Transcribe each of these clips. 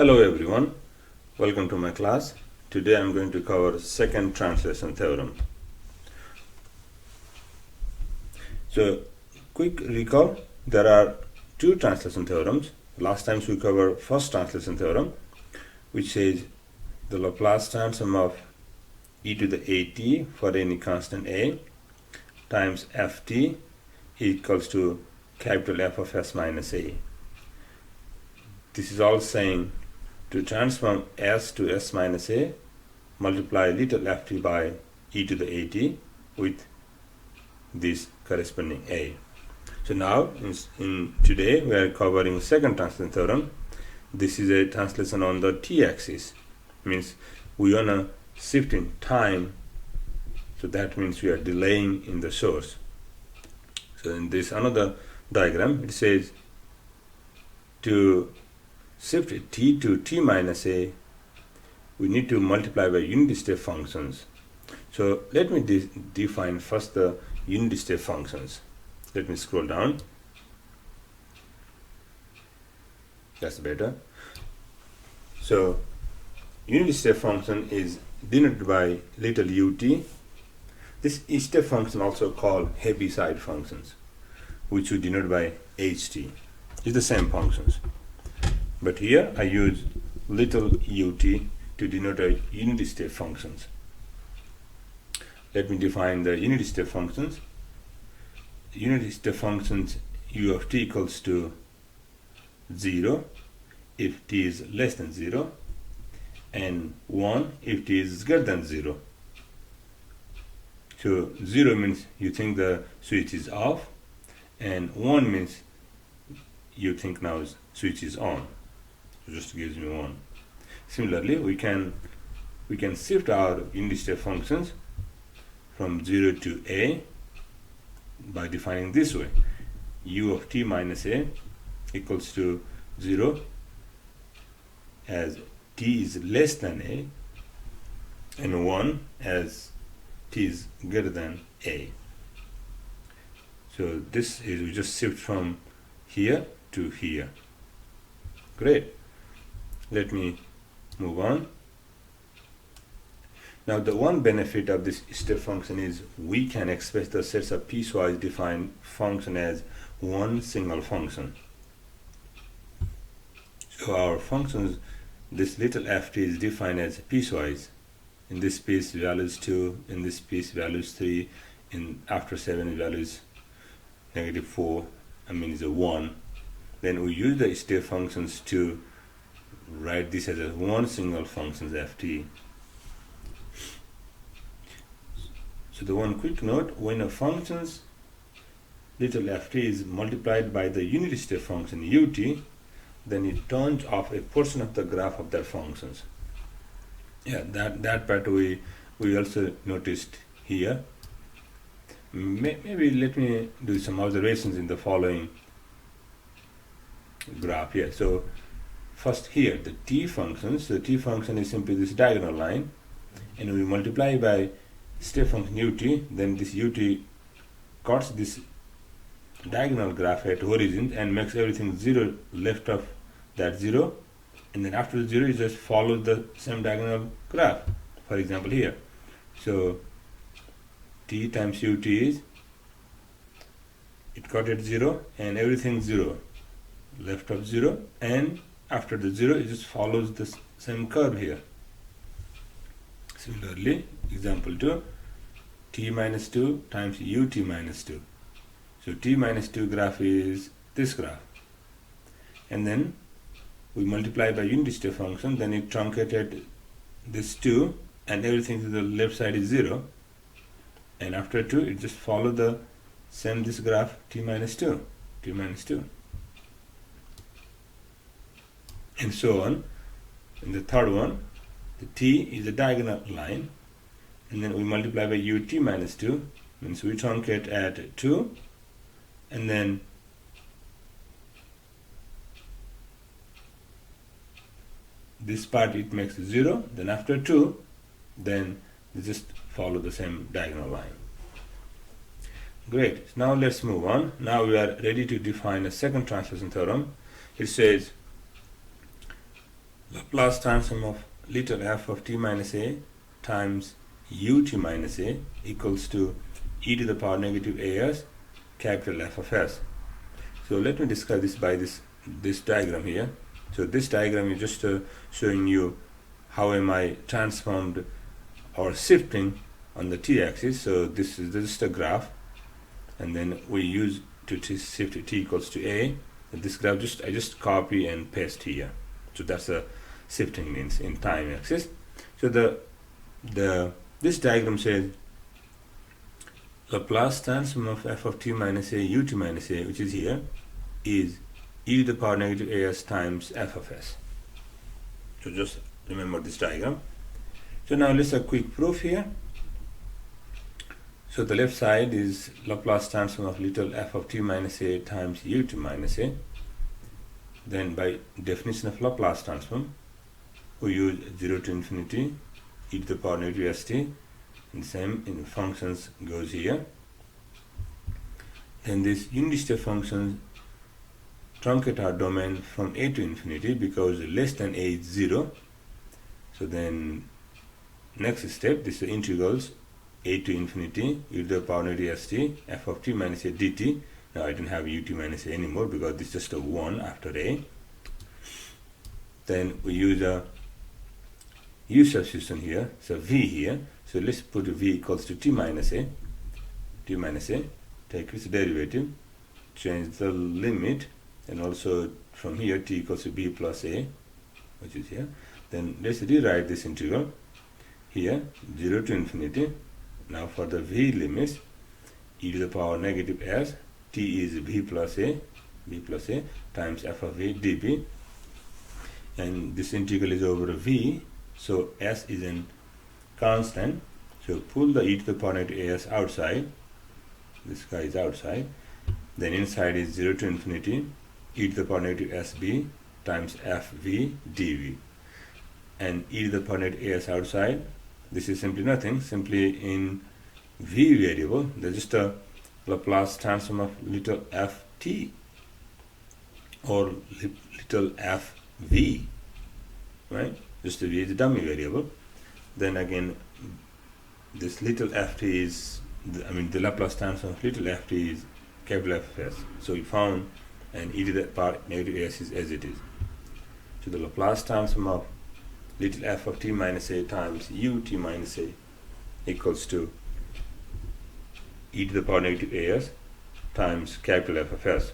Hello everyone, welcome to my class. Today I'm going to cover second translation theorem. So, quick recall, there are two translation theorems. Last time we covered first translation theorem, which says the Laplace transform of e to the at for any constant a times ft equals to capital F of s minus a. This is all saying to transform s to s minus a, multiply little ft by e to the at with this corresponding a. So now, in today we are covering second translation theorem. This is a translation on the t-axis. Means we want to shift in time, so that means we are delaying in the source. So in this another diagram, it says to shift t to t minus a, we need to multiply by unit step functions. So let me define first the unit step functions. Let me scroll down. That's better. So unit step function is denoted by little ut. This step function also called Heaviside functions, which we denote by ht. It's the same functions, but here I use little ut to denote a unit step functions. Let me define the unit step functions. Unit step functions u of t equals to 0 if t is less than 0 and 1 if t is greater than 0. So 0 means you think the switch is off, and 1 means you think now switch is on. So just gives me 1. Similarly, we can shift our unit step functions from 0 to a by defining this way: u of t minus a equals to 0 as t is less than a, and 1 as t is greater than a. So this is, we just shift from here to here. Great. Let me move on. Now the one benefit of this step function is we can express the sets of piecewise defined function as one single function. So our functions, this little ft is defined as piecewise. In this piece values 2, in this piece values 3, in after 7 values -4, is a 1. Then we use the step functions to write this as a one single function ft. So the one quick note, when a function's little ft is multiplied by the unit step function ut, then it turns off a portion of the graph of that functions. Yeah, that part we also noticed here. Maybe let me do some observations in the following graph here. So first here, the t functions, the t function is simply this diagonal line, and we multiply by step function ut, then this ut cuts this diagonal graph at origin and makes everything 0 left of that 0, and then after the 0 you just follow the same diagonal graph. For example here, so t times ut is, it cut at 0 and everything 0 left of 0, and after the 0 it just follows the same curve here. Similarly, example 2, t minus 2 times ut minus 2. So t minus 2 graph is this graph, and then we multiply by unit step function, then it truncated this 2 and everything to the left side is 0, and after 2 it just follow the same this graph t minus 2, and so on. In the third one, the t is a diagonal line, and then we multiply by ut minus 2, means we truncate at 2, and then this part it makes 0, then after 2, then we just follow the same diagonal line. Great. Now let's move on. Now we are ready to define a second translation theorem. It says Laplace transform of little f of t minus a times ut minus a equals to e to the power negative as capital F of s. So let me describe this by this diagram here. So this diagram is just showing you how am I transformed or shifting on the t-axis. So this is just a graph, and then we use to shift t equals to a. This graph I just copy and paste here. So that's a shifting means in time axis. So this diagram says Laplace transform of f of t minus a ut minus a, which is here, is e to the power negative as times f of s. So just remember this diagram. So now let's have a quick proof here. So the left side is Laplace transform of little f of t minus a times ut minus a. Then by definition of Laplace transform, we use 0 to infinity e to the power negative st, and same in functions goes here. Then this unit step functions truncate our domain from a to infinity because less than a is 0. So then next step, this is integrals a to infinity e to the power negative st f of t minus a dt. Now I don't have ut minus a anymore because this is just a 1 after a. Then we use a u substitution here, so v here. So let's put v equals to t minus a, take its derivative, change the limit, and also from here t equals to b plus a, which is here. Then let's rewrite this integral here, 0 to infinity. Now for the v limits, e to the power negative s, t is b plus a times f of v db, and this integral is over v, so s is in constant. So pull the e to the power negative as outside, this guy is outside, then inside is 0 to infinity e to the power negative sb times fv dv, and e to the power negative as outside, this is simply nothing, simply in v variable, there's just a Laplace transform of little ft or little fv, right? Just the v is a dummy variable. Then again, this little ft is, the Laplace transform of little ft is capital F of s. So we found, and e to the power negative s is as it is. So the Laplace transform of little f of t minus a times ut minus a equals to e to the power negative as times capital F of s.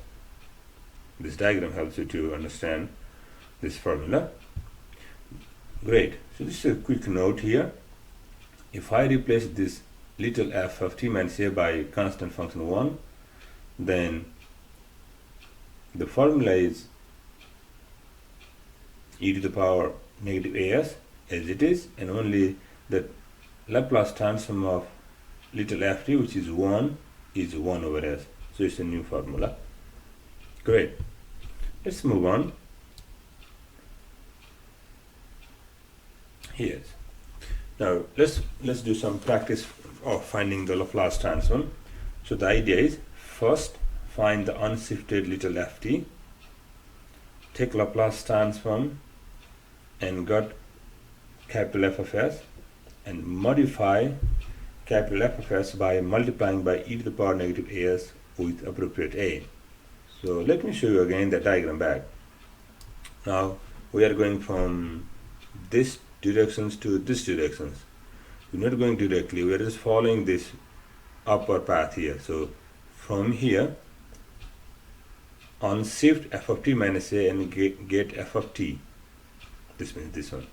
This diagram helps you to understand this formula. Great. So this is a quick note here. If I replace this little f of t minus a by constant function 1, then the formula is e to the power negative as it is, and only the Laplace transform of little ft, which is 1 over s. So it's a new formula. Great. Let's move on. Yes. Now let's do some practice of finding the Laplace transform. So the idea is, first find the unshifted little ft, take Laplace transform and got capital F of s, and modify capital F of s by multiplying by e to the power negative as with appropriate a. So let me show you again the diagram back. Now we are going from this directions to this directions. We're not going directly, we are just following this upper path here. So from here on shift f of t minus a and get f of t, this means this one,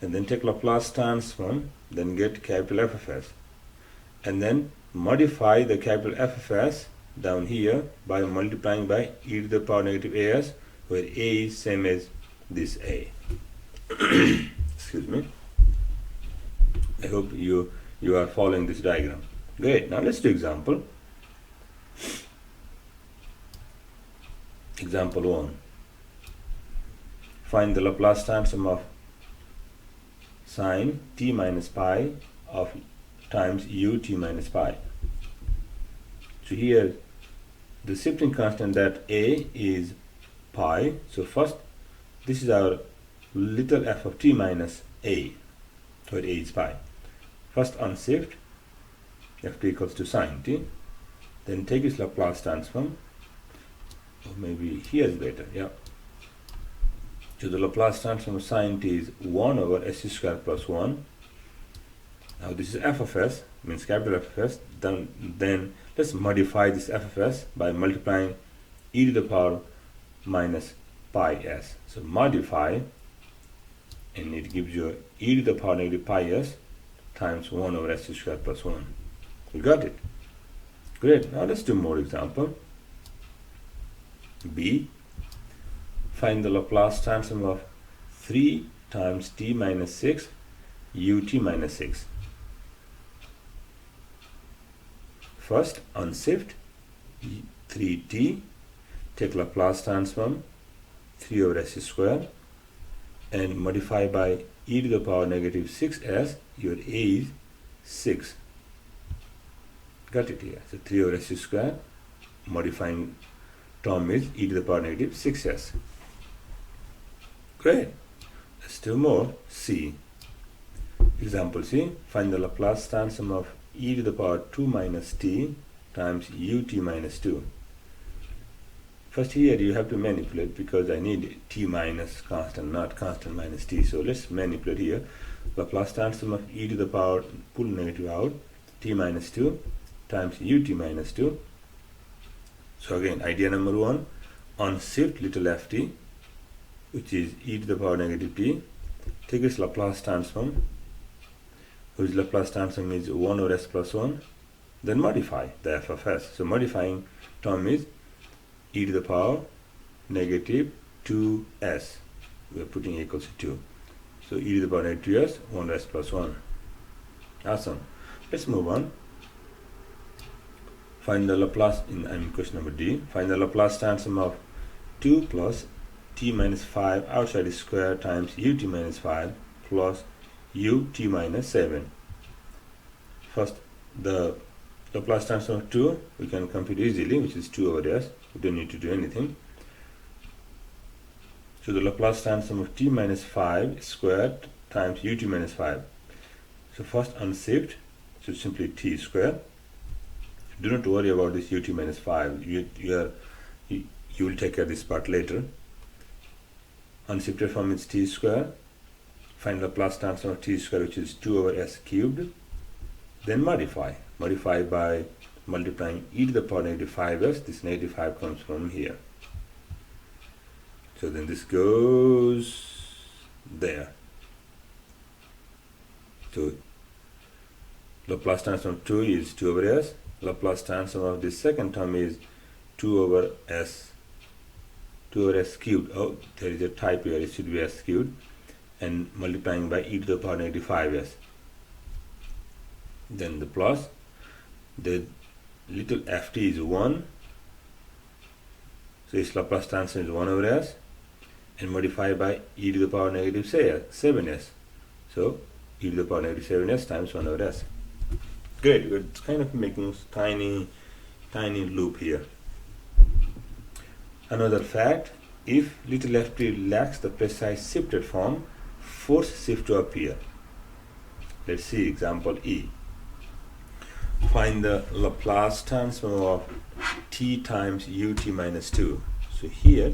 and then take Laplace transform, then get capital F of s, and then modify the capital F of s down here by multiplying by e to the power negative as, where a is same as this a. Excuse me. I hope you are following this diagram. Great. Now let's do example. Example 1. Find the Laplace transform of sine t minus pi of times ut minus pi. So here the shifting constant, that a is pi. So first, this is our little f of t minus a, where a is pi. First unshift ft equals to sine t, then take its Laplace transform, or maybe here is better, yeah. So the Laplace transform of sine t is 1 over s square plus 1. Now this is f of s, means capital F of s. Then let's modify this f of s by multiplying e to the power minus pi s. So modify, and it gives you e to the power negative pi s times 1 over s square plus 1. You got it? Great. Now let's do more example. B. Find the Laplace transform of 3 times t minus 6 ut minus 6. First unshift 3t, take Laplace transform 3 over s square and modify by e to the power negative 6s. Your a is 6. Got it here? So 3 over s square, modifying term is e to the power negative 6s. Great. Let's do more. C. Example C. Find the Laplace transform of e to the power 2 minus t times ut minus 2. First here you have to manipulate, because I need t minus constant, not constant minus t. So let's manipulate here. Laplace transform of e to the power, pull negative out, t minus 2 times ut minus 2. So again, idea number 1, unshift little ft, which is e to the power negative t, take its Laplace transform, whose Laplace transform is 1 over s plus 1, then modify the f of s. So modifying term is e to the power negative 2s. We are putting equals to 2. So e to the power negative 2s, 1 over s plus 1. Awesome. Let's move on. Find the Laplace, in question number D, find the Laplace transform of 2 plus t minus 5 outside square times ut minus 5 plus ut minus 7. First, the Laplace transform of 2 we can compute easily, which is 2 over s. We don't need to do anything. So the Laplace transform of t minus 5 squared times ut minus 5. So first unshift, so simply t square. Do not worry about this ut minus 5. You will take care of this part later. Unshifted form is t square. Find Laplace transform of t square, which is 2 over s cubed. Then modify. Modify by multiplying e to the power negative 5s. This negative 5 comes from here. So then this goes there. So Laplace transform of 2 is 2 over s. Laplace transform of this second term is 2 over s cubed. Oh, there is a type here, it should be s cubed, and multiplying by e to the power negative 5s. Then the plus, the little ft is 1, so its Laplace transform is 1 over s, and modify by e to the power negative 7s. So e to the power negative 7s times 1 over s. Great, we're kind of making tiny loop here. Another fact, if little ft lacks the precise shifted form, force shift to appear. Let's see example E. Find the Laplace transform of t times ut minus 2. So here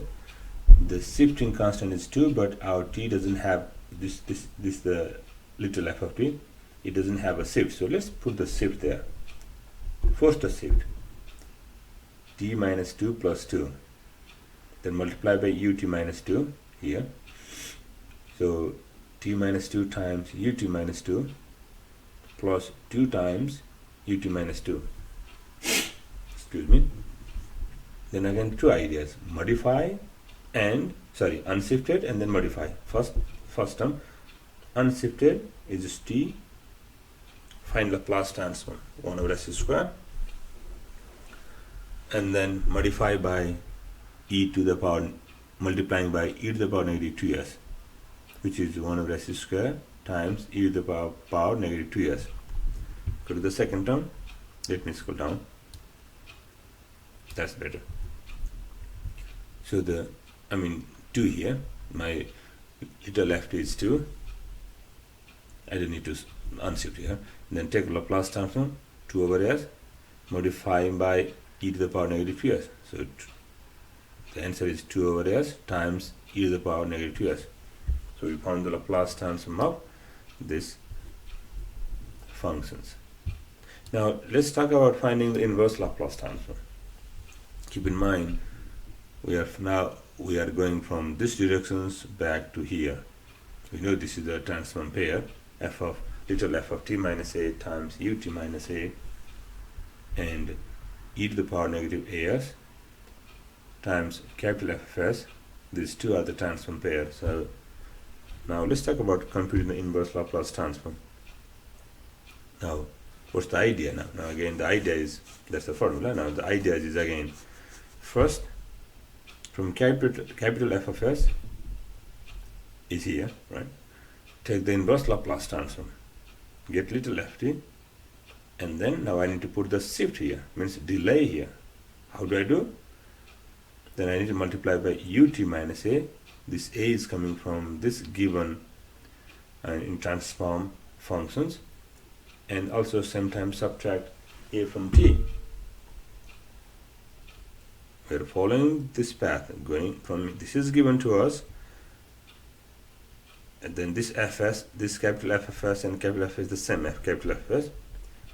the shifting constant is 2, but our t doesn't have this the little f of t. It doesn't have a shift, so let's put the shift there. Force the shift, t minus 2 plus 2, then multiply by ut minus 2 here. So t minus 2 times ut minus 2 plus 2 times ut minus 2. Excuse me. Then again, two ideas: modify and unshifted and then modify. First term, unshifted is t. Find Laplace transform 1 over s square, and then modify by e to the power, multiplying by e to the power negative 2s, which is 1 over s square times e to the power negative 2s. Go to the second term. Let me scroll down. That's better. So 2 here, little ft is 2. I don't need to unshift here. And then take Laplace transform 2 over s modifying by e to the power negative 2s. So the answer is 2 over s times e to the power negative 2s. So we found the Laplace transform of this functions. Now let's talk about finding the inverse Laplace transform. Keep in mind we are going from this directions back to here. We know this is the transform pair little f of t minus a times ut minus a and e to the power negative as times capital F of s. These two are the transform pair. So now let's talk about computing the inverse Laplace transform. Now what's the idea now? Now again the idea is, that's the formula. Now the idea is again, first from capital F of s is here, right? Take the inverse Laplace transform, get little ft, and then now I need to put the shift here, means delay here. How do I do? Then I need to multiply by ut minus a. This a is coming from this given in transform functions, and also sometimes subtract a from t. We are following this path, going from this is given to us, and then this fs, this capital F of s and capital F is the same f, capital F of s.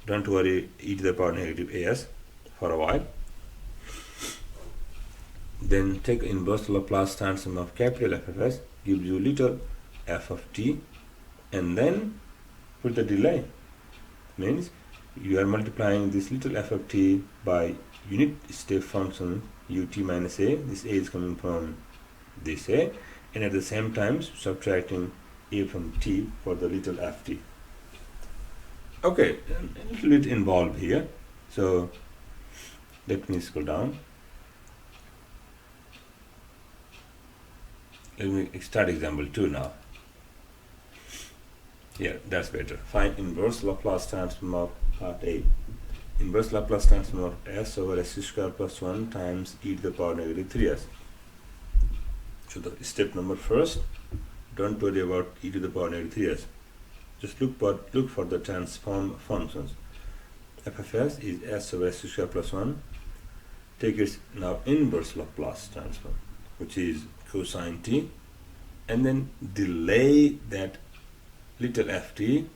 Don't worry, e to the power negative as for a while. Then take inverse Laplace transform of capital F of s, gives you little f of t, and then put the delay. Means you are multiplying this little f of t by unit step function ut minus a. This a is coming from this a, and at the same time subtracting a from t for the little ft. Okay, a little bit involved here, so let me scroll down. Let me start example 2 now. Here, that's better. Find inverse Laplace transform of part A. Inverse Laplace transform of s over s square plus 1 times e to the power negative 3s. So the step number first, don't worry about e to the power negative 3s. Just look for the transform functions. F of s is s over s square plus 1. Take its now inverse Laplace transform, which is cosine t, and then delay that little ft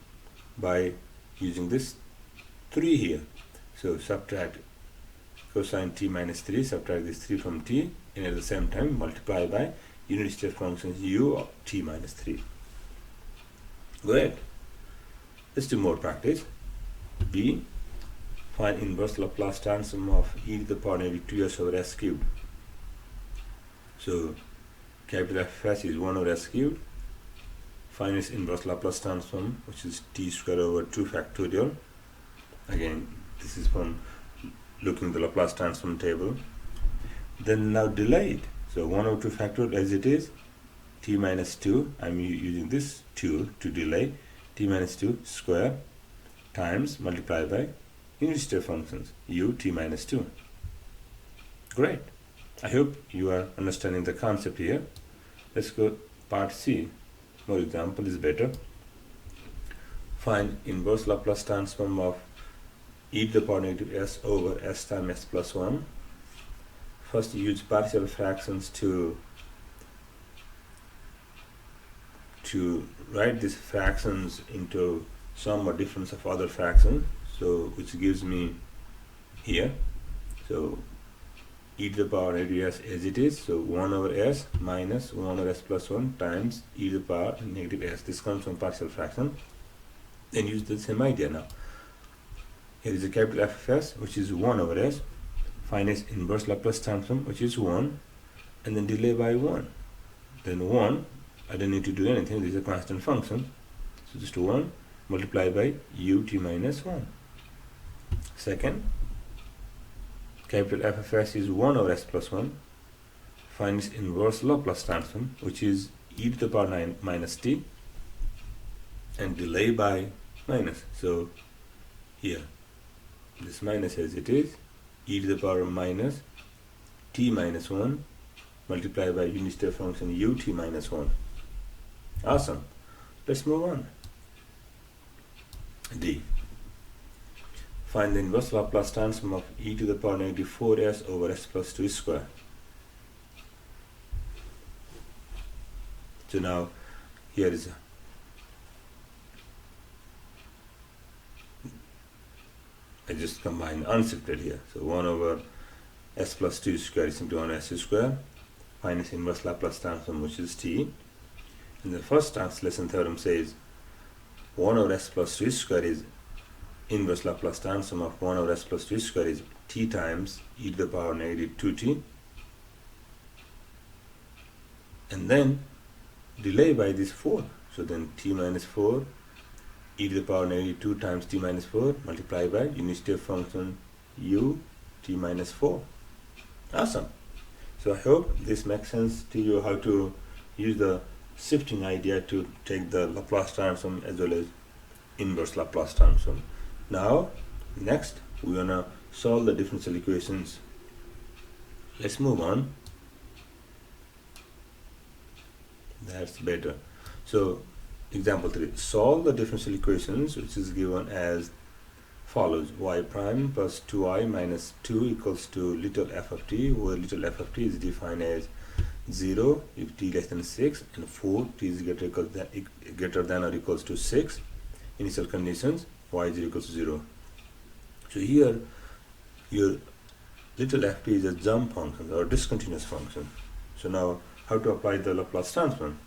by using this 3 here. So subtract cosine t minus 3, subtract this 3 from t, and at the same time multiply by unit step functions u of t minus 3. Great. Let's do more practice. B. Find inverse Laplace transform of e to the power negative 2s over s cubed. So capital F of s is 1 over s cubed. Find its inverse Laplace transform, which is t squared over 2 factorial. Again, this is from looking the Laplace transform table. Then now delay it. So 1 over 2 factorial as it is, t minus 2, I'm using this 2 to delay, t minus 2 square times multiply by unit step functions, u t minus 2. Great. I hope you are understanding the concept here. Let's go part C. More example is better. Find inverse Laplace transform of e to the power negative s over s times s plus 1. First use partial fractions to write these fractions into sum or difference of other fractions, so which gives me here, so e to the power negative s as it is, so 1 over s minus 1 over s plus 1 times e to the power negative s. This comes from partial fraction. Then use the same idea now. Here is a capital F of s, which is 1 over s. Find its inverse Laplace transform, which is 1, and then delay by 1. Then 1, I don't need to do anything, this is a constant function. So just 1 multiply by ut minus 1. Second, capital F of s is 1 over s plus 1. Find its inverse Laplace transform, which is e to the power 9 minus t, and delay by minus. So here, this minus as it is, e to the power minus t minus 1 multiplied by unit step function ut minus 1. Awesome. Let's move on. D. Find the inverse Laplace transform of e to the power negative 4s over s plus 2 square. So now here is I just combine unshifted here. So 1 over s plus 2 square is simply 1 s square minus inverse Laplace transform, which is t. And the first translation theorem says 1 over s plus 2 square is inverse Laplace transform of 1 over s plus 2 square is t times e to the power negative 2t, and then delay by this 4. So then t minus 4 e to the power negative 2 times t minus 4 multiplied by unit step function u t minus 4. Awesome. So I hope this makes sense to you, how to use the shifting idea to take the Laplace transform as well as inverse Laplace transform. Now next we're gonna solve the differential equations. Let's move on. That's better. So example 3, solve the differential equations, which is given as follows: y prime plus 2i minus 2 equals to little f of t, where little f of t is defined as 0 if t less than 6 and 4 t is greater than or equals to 6. Initial conditions y is equals to 0. So here your little f t is a jump function or discontinuous function. So now how to apply the Laplace transform?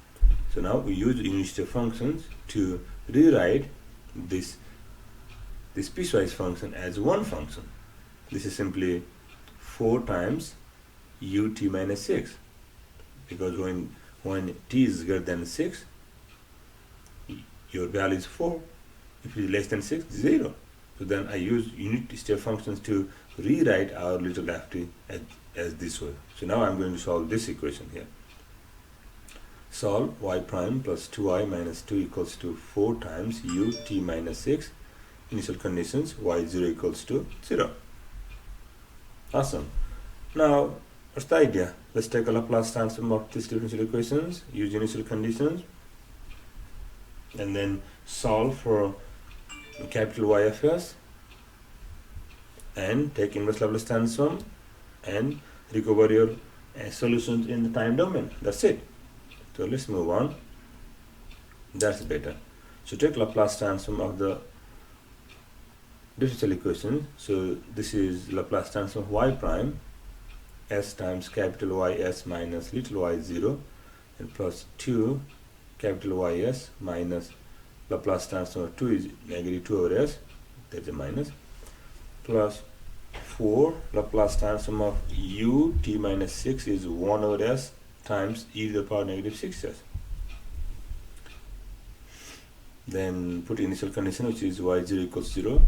So now we use unit step functions to rewrite this piecewise function as one function. This is simply 4 times ut minus 6, because when t is greater than 6, your value is 4. If it is less than 6, 0. So then I use unit step functions to rewrite our little ft as this way. So now I'm going to solve this equation here. Solve y prime plus 2i minus 2 equals to 4 times ut minus 6. Initial conditions y0 equals to 0. Awesome. Now what's the idea? Let's take a Laplace transform of these differential equations, use initial conditions, and then solve for capital Y of s, and take inverse Laplace transform and recover your solutions in the time domain. That's it. So let's move on. That's better. So take Laplace transform of the differential equation. So this is Laplace transform of y prime, s times capital Y s minus little y 0, and plus 2 capital Y s minus Laplace transform of 2 is negative 2 over s, that's a minus, plus 4 Laplace transform of u t minus 6 is 1 over s times e to the power negative 6s. Then put initial condition, which is y0 equals 0,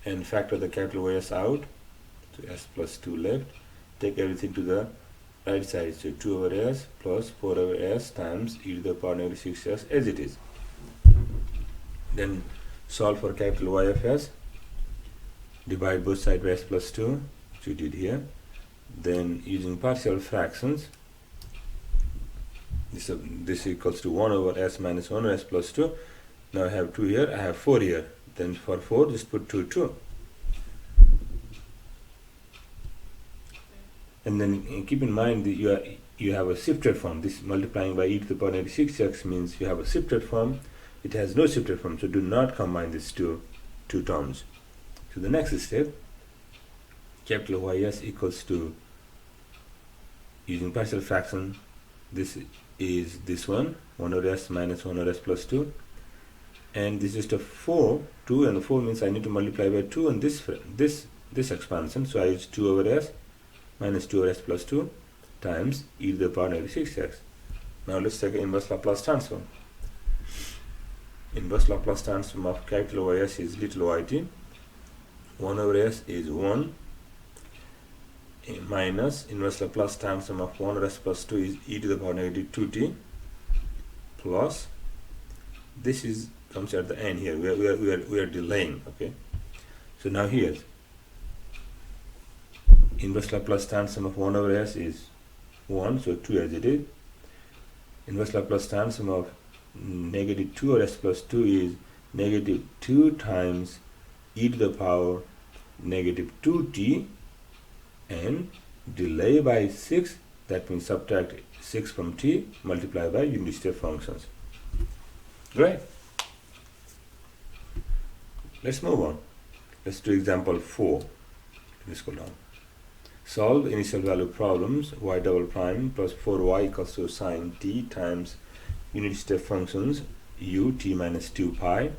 and factor the capital Ys out, so s plus 2 left. Take everything to the right side, so 2 over s plus 4 over s times e to the power negative 6s as it is. Then solve for capital Y of s, divide both sides by s plus 2, which we did here. Then using partial fractions, this equals to 1 over s minus 1 over s plus 2. Now I have 2 here, I have 4 here. Then for 4, just put 2. And then keep in mind that you have a shifted form. This multiplying by e to the power negative 6x means you have a shifted form. It has no shifted form, so do not combine these two terms. So the next step, capital Ys equals to, using partial fraction, this is this one, 1 over s minus 1 over s plus 2, and this is just a 4, 2 and 4 means I need to multiply by 2 and this expansion, so I use 2 over s minus 2 over s plus 2 times e to the power negative 6x. Now let's take an inverse Laplace transform. Inverse Laplace transform of capital Ys is little yt. 1 over s is 1 minus inverse Laplace transform of 1 over s plus 2 is e to the power negative 2t, plus this is comes at the end here. We are delaying. Okay. So now here inverse Laplace transform of 1 over s is 1, so 2 as it is. inverse Laplace transform of negative 2 over s plus 2 is negative 2 times e to the power negative 2t, and delay by 6, that means subtract 6 from t, multiply by unit step functions. Great. Let's move on. Let's do example 4. Let's go down. Solve initial value problems y double prime plus 4y equals to sine t times unit step functions u t minus 2 pi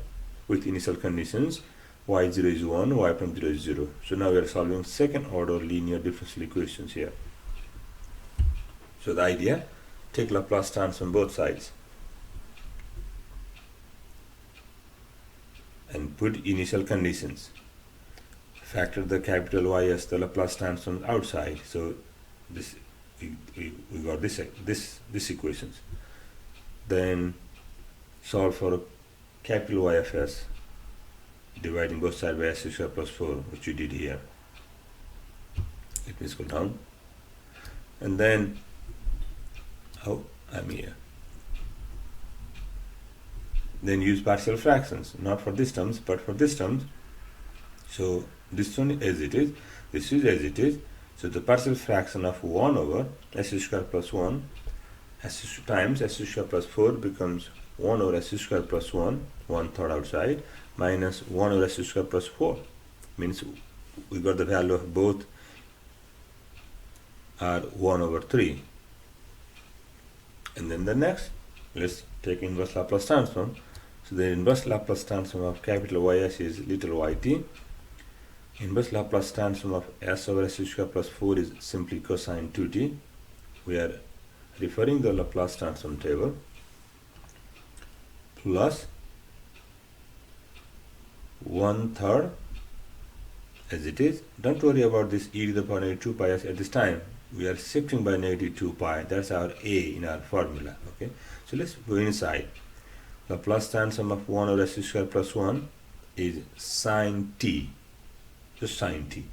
with initial conditions y0 is 1, y prime 0 is 0. So now we are solving second order linear differential equations here. So the idea, take Laplace transform both sides and put initial conditions. Factor the capital Y as the Laplace transform outside. So this we got this equations. Then solve for capital YFS, dividing both sides by s square plus 4, which we did here. Let me scroll down. And then I'm here. Then use partial fractions, not for this terms, but for this terms. So this one as it is, this is as it is. So the partial fraction of 1 over s square plus 1 times s square plus 4 becomes 1 over s square plus 1, 1/3 outside, minus 1 over s square plus 4. Means we got the value of both are 1 over 3. And then the next, let's take inverse Laplace transform. So the inverse Laplace transform of capital Ys is little yt. Inverse Laplace transform of s over s square plus 4 is simply cosine 2t. We are referring the Laplace transform table, plus 1/3 as it is. Don't worry about this e to the power negative 2 pi s at this time. We are shifting by negative 2 pi. That's our a in our formula. Okay, so let's go inside. Laplace transform of 1 over s square plus 1 is sine t, just sine t.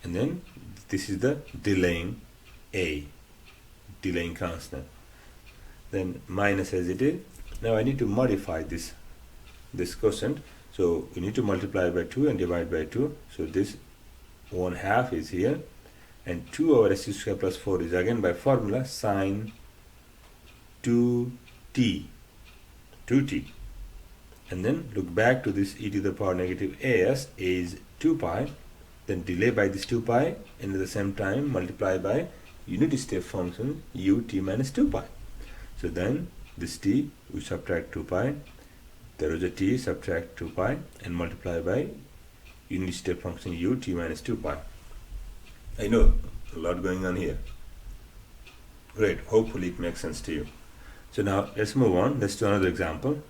And then this is the delaying a, delaying constant. Then minus as it is. Now I need to modify this quotient. So we need to multiply by 2 and divide by 2. So this 1/2 is here. And 2 over s square plus 4 is again by formula sine 2t. And then look back to this e to the power negative as, a is 2 pi. Then delay by this 2 pi, and at the same time multiply by unit step function ut minus 2 pi. So then this t, we subtract 2 pi. There is a t, subtract 2 pi, and multiply by unit step function ut minus 2 pi. I know, a lot going on here. Great, hopefully it makes sense to you. So now let's move on. Let's do another example.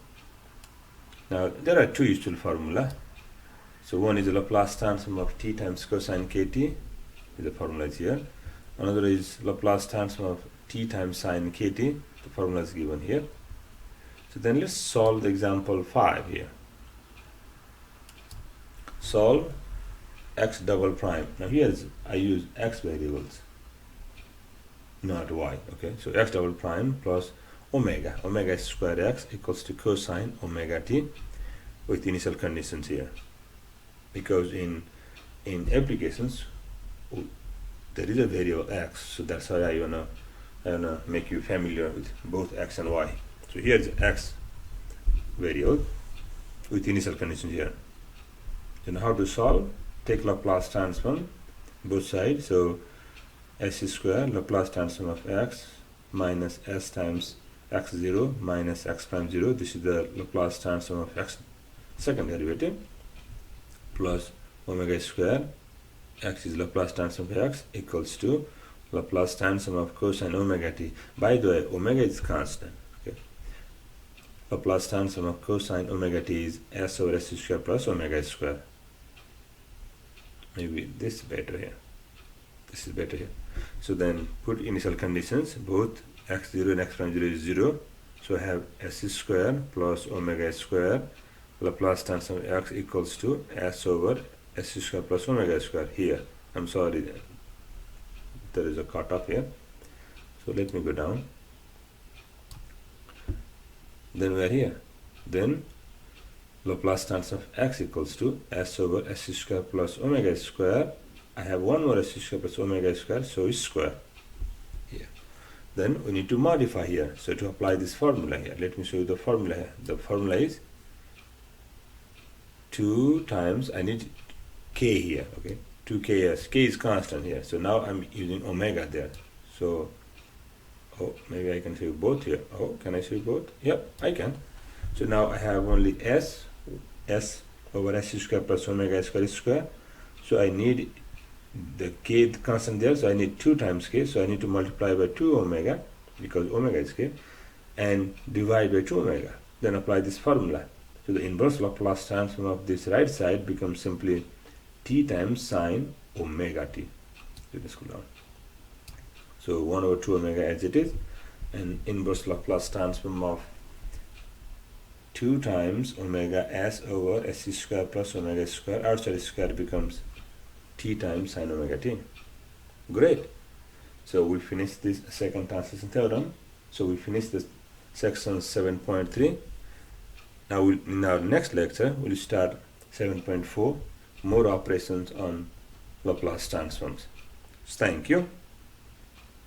Now there are two useful formula. So one is the Laplace transform of t times cosine kt. The formula is here. Another is Laplace transform of t times sine kt. The formula is given here. So then let's solve the example 5 here. Solve x double prime. Now here I use x variables, not y. Okay, so x double prime plus omega square x equals to cosine omega t with initial conditions here, because in applications there is a variable x, so that's why I wanna make you familiar with both x and y. So here's x variable with initial conditions here. Then how to solve? Take Laplace transform both sides. So s square Laplace transform of x minus s times x0 minus x prime 0. This is the Laplace transform of x second derivative, plus omega square x is Laplace transform of x equals to Laplace transform of cosine omega t. By the way, omega is constant. Okay, Laplace transform of cosine omega t is s over s square plus omega square. Maybe this is better here. This is better here. So then put initial conditions. Both x0 and x prime 0 is 0. So I have s square plus omega square Laplace transform of x equals to s over s square plus omega square. Here, I'm sorry, there is a cutoff here. So let me go down. Then we are here. Then Laplace transform of x equals to s over s square plus omega square. I have one more s square plus omega square, so it's square here. Then we need to modify here. So to apply this formula here, let me show you the formula here. The formula is 2 times, I need k here, okay? 2ks, k is constant here. So now I'm using omega there. So, oh, maybe I can show you both here. Oh, can I show you both? Yep, I can. So now I have only s over s square plus omega square. So I need the k constant there, so I need 2 times k, so I need to multiply by 2 omega, because omega is k, and divide by 2 omega. Then apply this formula. So the inverse Laplace transform of this right side becomes simply t times sine omega t. Let me scroll down. So 1 over 2 omega as it is, and inverse Laplace transform of 2 times omega s over s square plus omega square, outside square becomes t times sine omega t. Great. So we finished this second translation theorem. So we finished this section 7.3. Now in our next lecture we'll start 7.4, more operations on Laplace transforms. Thank you.